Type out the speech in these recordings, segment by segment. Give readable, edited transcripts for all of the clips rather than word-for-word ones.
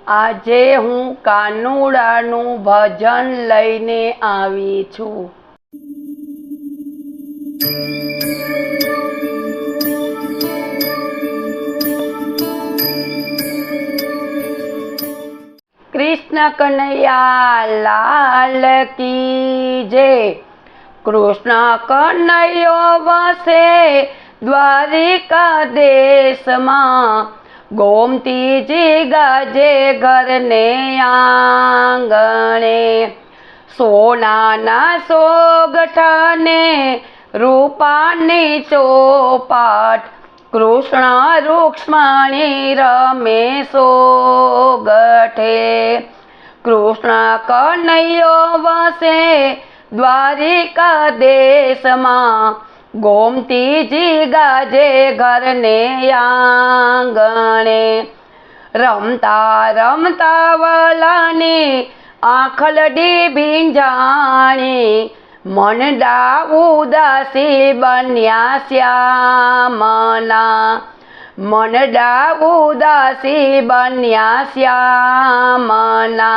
આજે હું કાનુડાનું ભજન લઈને આવી છું। कृष्ण कन्हैया लाल की जय। कृष्ण कन्हैयो वसे द्वारिका देश में, गोमती जी गाजे घर ने आंगणे। सोना ना सोगठा ने रूपानी चौपाट, कृष्ण रुक्ष्मणी रमे सोगठे। कृष्ण कन्हैयो वसे द्वारिका देश में, गोमती जी गाजे घर ने आंगणे। रमता रमता वलानी आखलडी भींजाणी, मनडा उदासी बन्या श्यामना। मनडा उदासी बन्या श्यामना।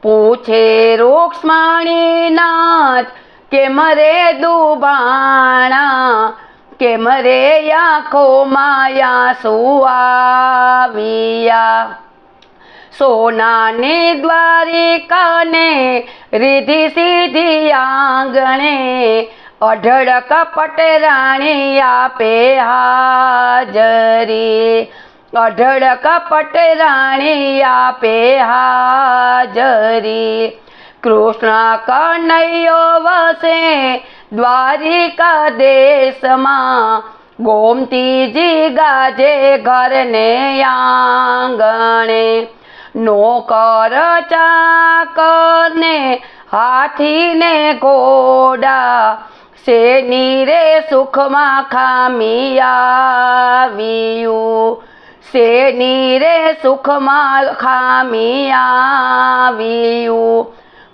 पूछे रुक्ष्मणी नाथ के मरे दुबाणा, के मरे आँखों माया सुआविया। सोना ने द्वारिका ने रिधि सीधी आंगणे, अढळ कपट राणी आपे हाजरी। अढळ कपट राणी आपे हाजरी। कृष्ण कन्हैयो वसे द्वारिका देश में, गोमती जी गाजे घर ने आंगणे। नौकर चाकर ने हाथी ने घोड़ा, सेनी रे सुख में खामी आवियु। सेनी रे सुख में खामी आवियु।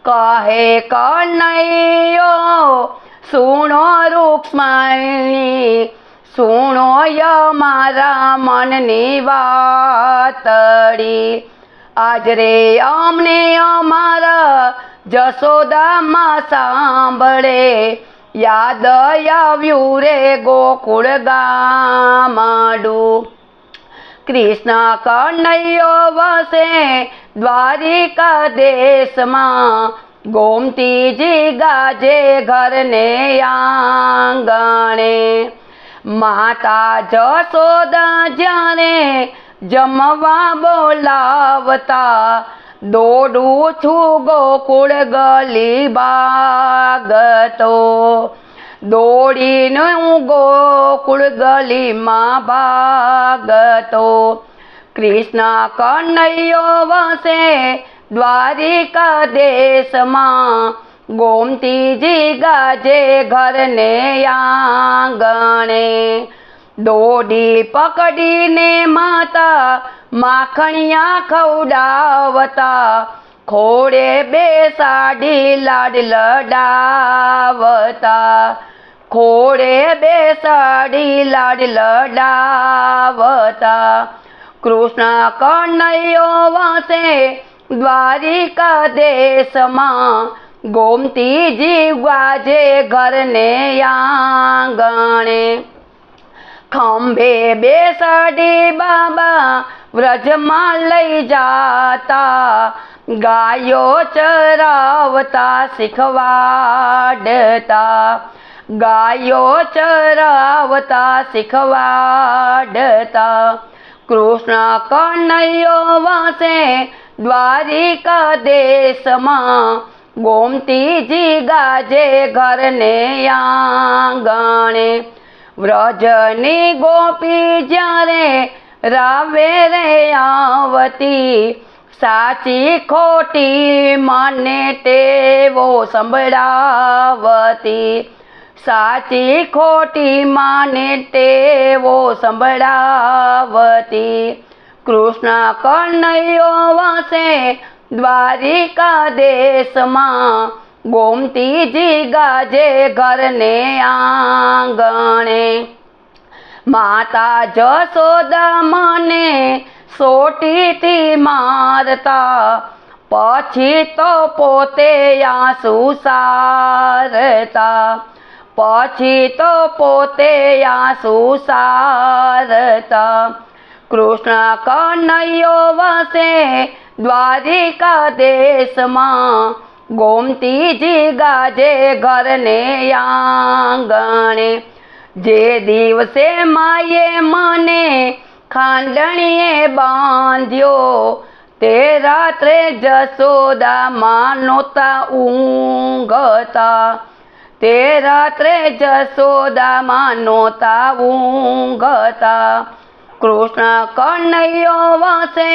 कहे कन्हैयो सुनो रुक्ष्मणी, सुनो यमारा मननी वातड़ी। आज रे अमने अमारा जसोदा मां सांभळे, याद आव्यु रे गोकुळ गामडू। कृष्ण कन्हैयो वसे द्वारिका देश में, गोमती जी गाजे घर ने आंगणे। माता जसोदा जाने जमवा बोलावता, दौड़ू छू गोकुळ गली भागतो। दौड़ीने गोकुळ गली में भागतो। कृष्ण कन्हैयो वसे द्वारिका देश में, गोमती जी गाजे घर ने आंगणे। दौड़ी पकड़ी ने माता माखणिया खवडावता, खोड़े बेसाडी लाड लडावता। खोड़े बेसाडी लाड लडावता। कृष्ण कन्हैयो वसे द्वारिका देश में, गोमती जी गाजे घर ने आंगणे। खंभे बेसाडी बाबा व्रज में लई जाता, गायो चरावता शिखवाड़ता। गायो चरावता शिखवाड़ता। कृष्ण कन्हैयो वसे द्वारिका देश में, गोमती जी गाजे घर ने आंगणे। व्रजनी गोपी जारे रावे रे आवती, साची खोटी मने टेवो संभळावती। साची खोटी माने टेवो संभळावती। कृष्ण कन्हैयो वसे द्वारिका देश में, गोमती जी गाजे घर ने आंगणे। माता जसोदा मने सोटी थी मार સારતા, પછી તો પોતે આંસુ સારતા, પછી તો પોતે આંસુ સારતા. કૃષ્ણ કનૈયો વસે દ્વારિકા દેશમાં, ગોમતીજી ગાજે ઘરને આંગણે. જે દિવસે માએ મને ખાંડણીએ બાંધ્યો, તે રાત્રે જશોદામાં નહોતા ઊંઘતા, તે રાત્રે જશોદામાં નહોતા ઊંઘતા. કૃષ્ણ કનૈયો વસે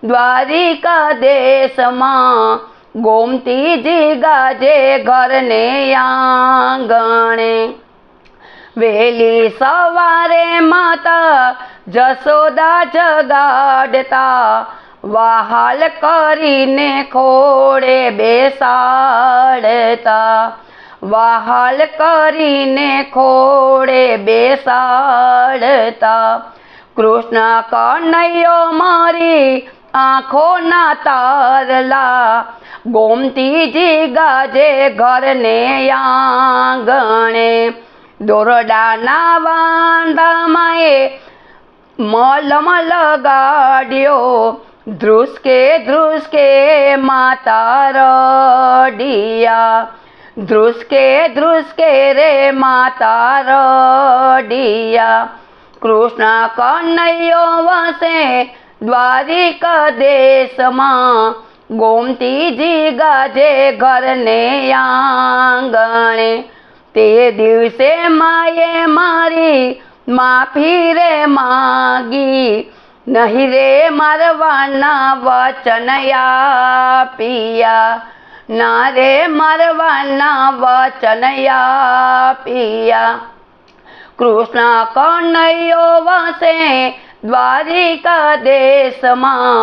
દ્વારિકા દેશમાં, ગોમતીજી ગાજે ઘરને આંગણે. વહેલી સવારે માતા જશોદા જગાડતા, વહાલ કરીને ખોળે બેસાડતા, વહાલ કરીને ખોળે બેસાડતા. કૃષ્ણ કનૈયો મારી આંખોના તારલા, ગોમતીજી ગાજે ઘરને આંગણે. દોરડાના વાંદામાં એ મલમ લગાડ્યો, ધ્રુસકે ધ્રુસકે માતા રડિયા, ધ્રુસકે ધ્રુસકે રે માતા રડિયા. કૃષ્ણ કનૈયો વસે દ્વારિકા દેશમાં, ગોમતીજી ગાજે ઘરને આંગણે. તે દિવસે માએ મારી માફી રે માગી, નહીં રે મારવાના વચન આપ્યા, ના રે મારવાના વચન આપ્યા. કૃષ્ણ કનૈયો વસે દ્વારિકા દેશમાં,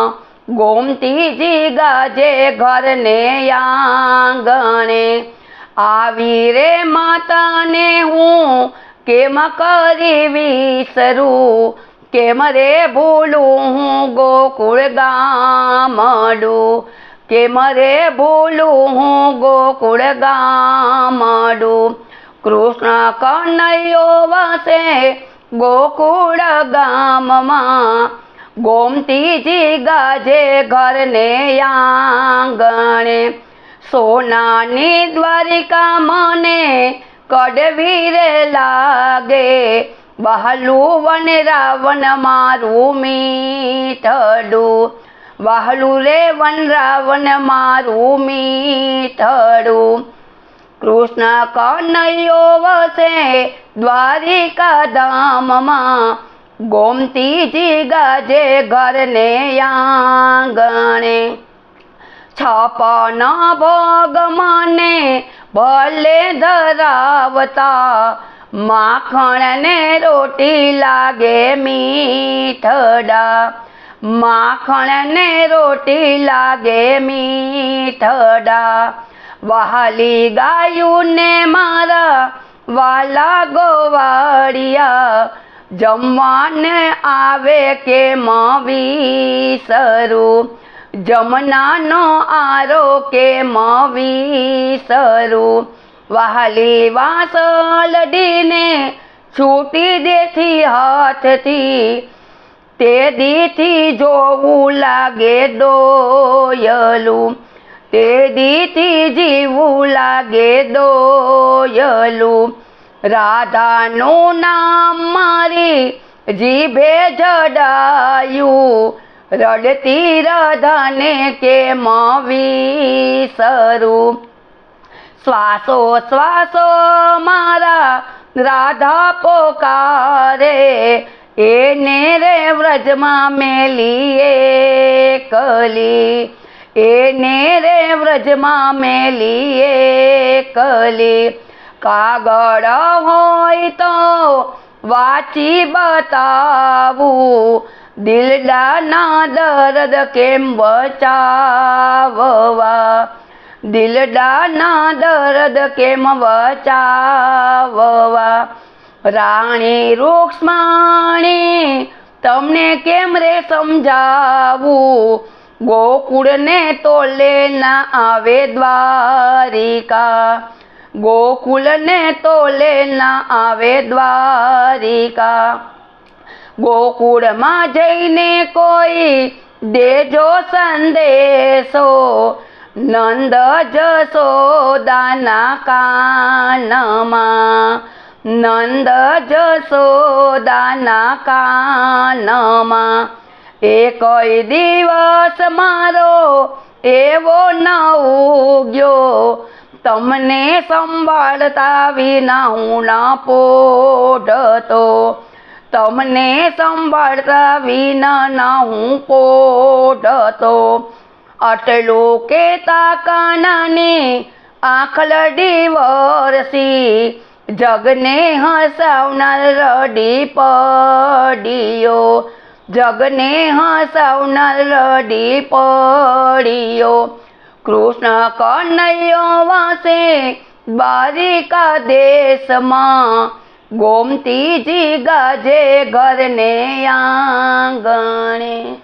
ગોમતીજી ગાજે ઘરને આંગણે. આવી રે માતાને હું કેમ કરી વિસરું, કેમ રે ભૂલું હું ગોકુળ ગામડું, કેમ રે ભૂલું હું ગોકુળ ગામડું. કૃષ્ણ કનૈયો વસે ગોકુળ ગામમાં, ગોમતીજી ગાજે ઘરને આંગણે. સોનાની દ્વારિકા મને કડવી રે લાગે, વહાલું વન રાવણ મારું મીઠડું, વહાલું રે વન રાવણ મારું મીઠડું. કૃષ્ણ કનૈયો વસે દ્વારિકા ધામમાં, ગોમતીજી ગાજે ઘરને આંગણે. 56 ભોગ મને ભલે ધરાવતા, માખણ ને રોટી લાગે મીઠડા, માખણ ને રોટી લાગે મીઠડા. વહાલી ગાયું ને મારા વાલા ગોવાળિયા, જમવાને આવે કેમ વિસરું, જમનાનો આરો કેમ વિસરું. વહાલી વાસલડીને છૂટી દેથી હાથથી, તે દીથી જોવું લાગે દોયલું, તે દીથી જીવું લાગે દોયલું. રાધાનું નામ મારી જીભે જડાયું, રડતી રાધાને કેમ વિસરું. શ્વાસો શ્વાસો મારા રાધા પોકારે, એને રે વ્રજમાં મેલી એકલી, એને રે વ્રજમાં મેલી એકલી. કાગળ હોય તો વાંચી બતાવું, દિલડાના દર્દ કેમ બચાવવા, દિલડાના દર્દ કેમ બચાવવા. રાણી રૂક્ષ્મણી તમને કેમ રે સમજાવું, ગોકુળને તોલે ના આવે દ્વારિકા, ગોકુળને તોલે ના આવે દ્વારિકા. ગોકુળમાં જઈને કોઈ દેજો સંદેશો, નંદ જશોદાના કાનમાં, નંદ જશોદાના કાનમાં. એકય દિવસ મારો એવો ન ઉગ્યો, તમને સંભાળતા વિના હું ન પોઢતો, તમને સંભાળતા વિના ન હું પોઢતો. આટલું કેતા કાનાને આંખલડી વરસી, જગને હસાવનાર રડી પડ્યો, જગને હસાવનાર રડી પડ્યો. કૃષ્ણ કનૈયો વાસે દ્વારિકા દેશમાં, ગોમતીજી ગાજે ઘરને આંગણે.